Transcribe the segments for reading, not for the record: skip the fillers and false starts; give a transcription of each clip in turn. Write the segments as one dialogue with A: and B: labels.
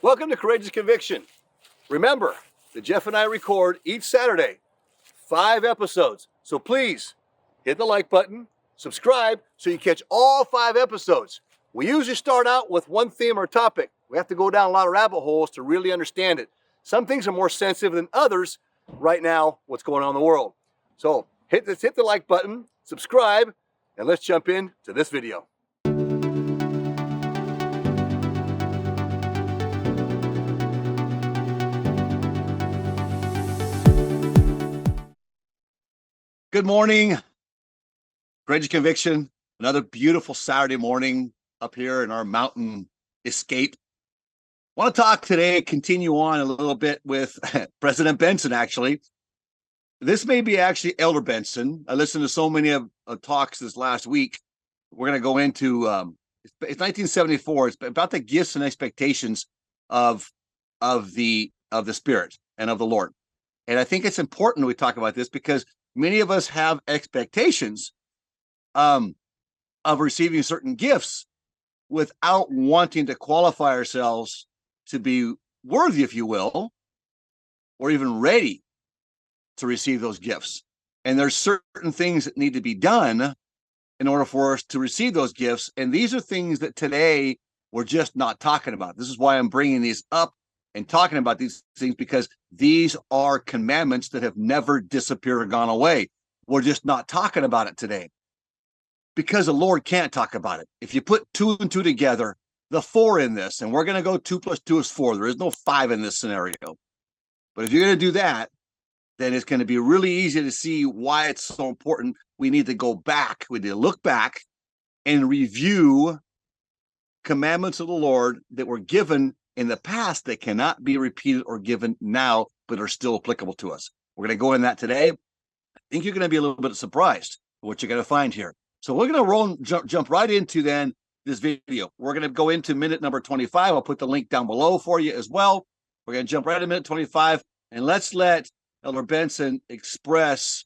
A: Welcome to Courageous Conviction. Remember that Jeff and I record each Saturday 5 episodes. So please hit the like button, subscribe so you catch all 5 episodes. We usually start out with one theme or topic. We have to go down a lot of rabbit holes to really understand it. Some things are more sensitive than others right now, what's going on in the world. So hit the like button, subscribe, and let's jump into this video. Good morning, Courageous Conviction. Another beautiful Saturday morning up here in our mountain escape. I want to talk today, continue on a little bit with President Benson, actually. This may be actually Elder Benson. I listened to so many of talks this last week. We're going to go into, it's 1974. It's about the gifts and expectations of the Spirit and of the Lord. And I think it's important we talk about this because many of us have expectations of receiving certain gifts without wanting to qualify ourselves to be worthy, if you will, or even ready to receive those gifts. And there's certain things that need to be done in order for us to receive those gifts. And these are things that today we're just not talking about. This is why I'm bringing these up and talking about these things, because these are commandments that have never disappeared or gone away. We're just not talking about it today because the Lord can't talk about it. If you put 2 and 2 together, the 4 in this, and we're going to go 2 plus 2 is 4. There is no 5 in this scenario. But if you're going to do that, then it's going to be really easy to see why it's so important. We need to go back. We need to look back and review commandments of the Lord that were given in the past that cannot be repeated or given now, but are still applicable to us. We're going to go in that today. I think you're going to be a little bit surprised at what you're going to find here. So we're going to jump right into then this video. We're going to go into minute number 25. I'll put the link down below for you as well. We're going to jump right to minute 25, and let's let Elder Benson express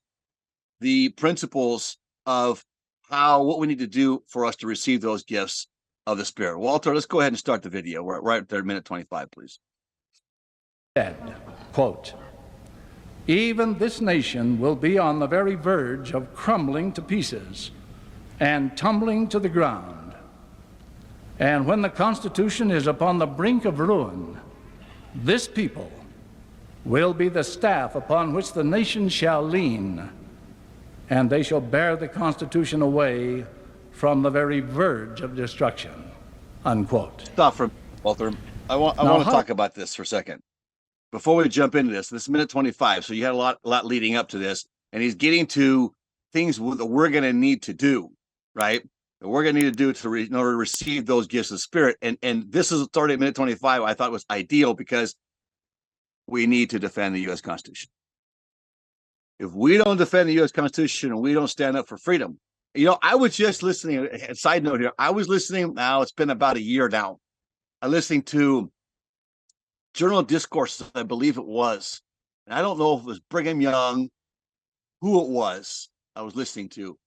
A: the principles of what we need to do for us to receive those gifts of the Spirit. Walter, let's go ahead and start the video. We're right there, minute 25, please.
B: Said, quote, "Even this nation will be on the very verge of crumbling to pieces and tumbling to the ground. And when the Constitution is upon the brink of ruin, this people will be the staff upon which the nation shall lean, and they shall bear the Constitution away from the very verge of destruction," unquote.
A: Stop for Walter. I want to talk about this for a second. Before we jump into this is minute 25. So you had a lot leading up to this, and he's getting to things that we're going to need to do, right? That we're going to need to do in order to receive those gifts of Spirit. And this is starting at minute 25. I thought was ideal because we need to defend the U.S. Constitution. If we don't defend the U.S. Constitution and we don't stand up for freedom, I was just listening. A side note here, I was listening. Now it's been about a year now. I'm listening to Journal Discourse, I believe it was. And I don't know if it was Brigham Young, who it was I was listening to.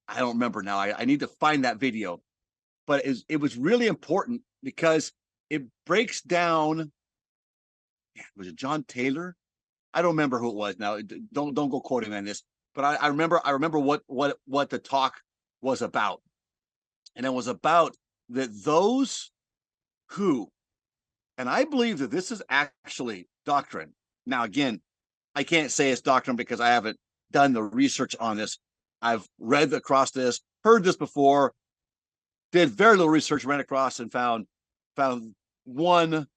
A: I don't remember now. I need to find that video. But it was really important because it breaks down. Was it John Taylor? I don't remember who it was now. Don't go quoting me on this. But I remember what the talk was about. And it was about that those who, and I believe that this is actually doctrine. Now, again, I can't say it's doctrine because I haven't done the research on this. I've read across this, heard this before, did very little research, ran across and found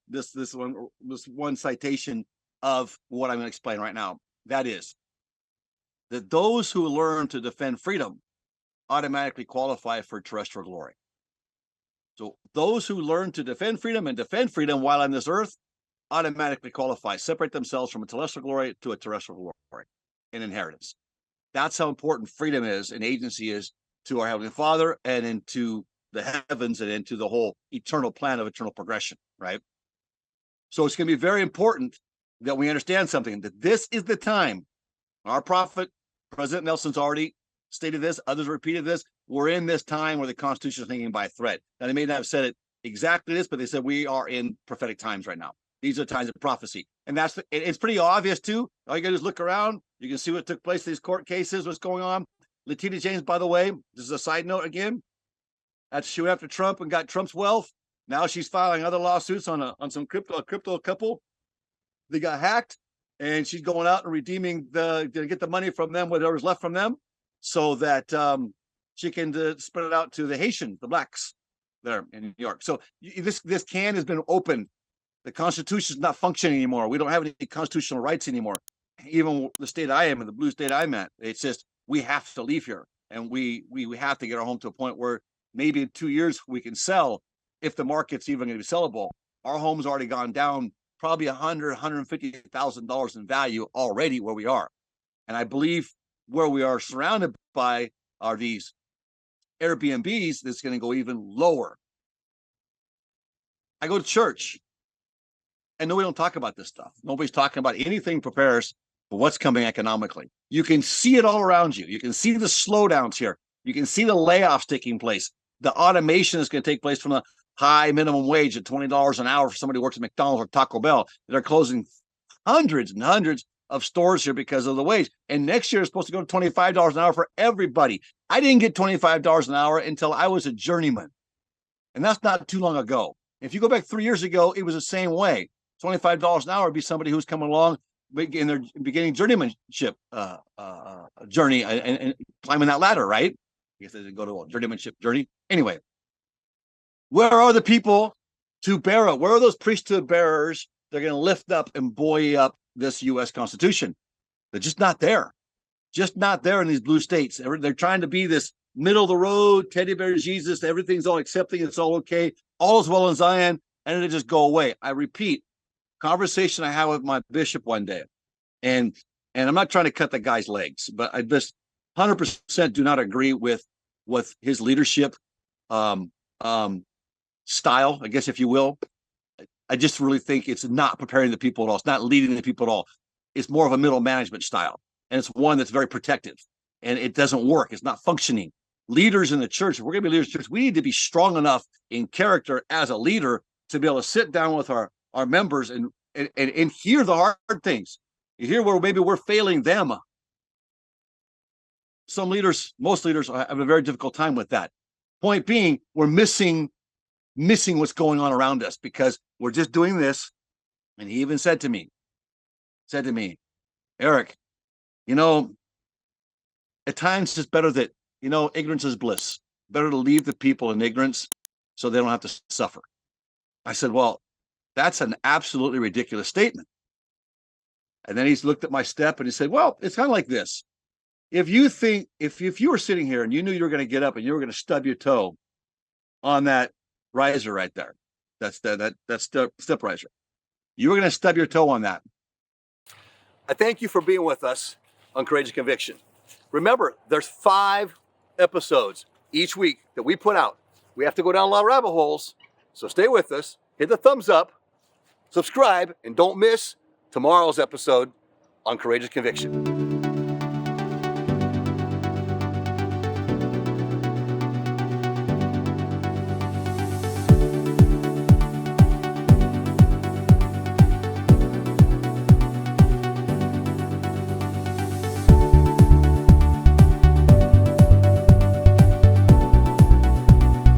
A: this one citation of what I'm going to explain right now. That is that those who learn to defend freedom automatically qualify for terrestrial glory. So those who learn to defend freedom and defend freedom while on this earth automatically qualify, separate themselves from a celestial glory to a terrestrial glory, an inheritance. That's how important freedom is and agency is to our Heavenly Father and into the heavens and into the whole eternal plan of eternal progression, right? So it's going to be very important that we understand something, that this is the time. Our prophet, President Nelson's already stated this, others repeated this. We're in this time where the Constitution is hanging by a thread. Now, they may not have said it exactly this, but they said we are in prophetic times right now. These are times of prophecy. And it's pretty obvious too. All you gotta do is look around. You can see what took place in these court cases, what's going on. Latina James, by the way, this is a side note again. She went after Trump and got Trump's wealth. Now she's filing other lawsuits on some crypto couple. They got hacked, and she's going out and redeeming to get the money from them, whatever's left from them, so that she can spread it out to the Haitians, the blacks there in New York. So this can has been opened. The Constitution is not functioning anymore. We don't have any constitutional rights anymore. Even the state I am in, the blue state I'm at, it's just we have to leave here, and we have to get our home to a point where maybe in 2 years we can sell, if the market's even going to be sellable. Our home's already gone down probably $150,000 in value already where we are. And I believe where we are surrounded by are these Airbnbs that's going to go even lower. I go to church, and nobody don't talk about this stuff. Nobody's talking about anything prepares for what's coming economically. You can see it all around you. You can see the slowdowns here. You can see the layoffs taking place. The automation is going to take place from the high minimum wage at $20 an hour for somebody who works at McDonald's or Taco Bell. They're closing hundreds and hundreds of stores here because of the wage. And next year is supposed to go to $25 an hour for everybody. I didn't get $25 an hour until I was a journeyman. And that's not too long ago. If you go back 3 years ago, it was the same way. $25 an hour would be somebody who's coming along in their beginning journeymanship journey and climbing that ladder, right? I guess they didn't go to a journeymanship journey. Anyway, where are the people to bear it? Where are those priesthood bearers that are going to lift up and buoy up this U.S. Constitution? They're just not there. Just not there in these blue states. They're trying to be this middle of the road, teddy bear Jesus. Everything's all accepting. It's all okay. All is well in Zion. And it'll just go away. I repeat, conversation I had with my bishop one day. And I'm not trying to cut the guy's legs, but I just 100% do not agree with his leadership style, I guess, if you will. I just really think it's not preparing the people at all. It's not leading the people at all. It's more of a middle management style. And it's one that's very protective. And it doesn't work. It's not functioning. Leaders in the church, if we're going to be leaders in the church, we need to be strong enough in character as a leader to be able to sit down with our members and hear the hard things. You hear where maybe we're failing them. Some leaders, most leaders have a very difficult time with that. Point being, we're missing what's going on around us because we're just doing this. And he even said to me, Eric, at times it's better that, ignorance is bliss. Better to leave the people in ignorance so they don't have to suffer. I said, well, that's an absolutely ridiculous statement. And then he's looked at my step and he said, well, it's kind of like this. If you were sitting here and you knew you were going to get up and you were going to stub your toe on that riser right there, that's step riser, you were going to stub your toe on that. I thank you for being with us on Courageous Conviction. Remember, there's 5 episodes each week that we put out. We have to go down a lot of rabbit holes, so stay with us. Hit the thumbs up, subscribe, and don't miss tomorrow's episode on Courageous Conviction.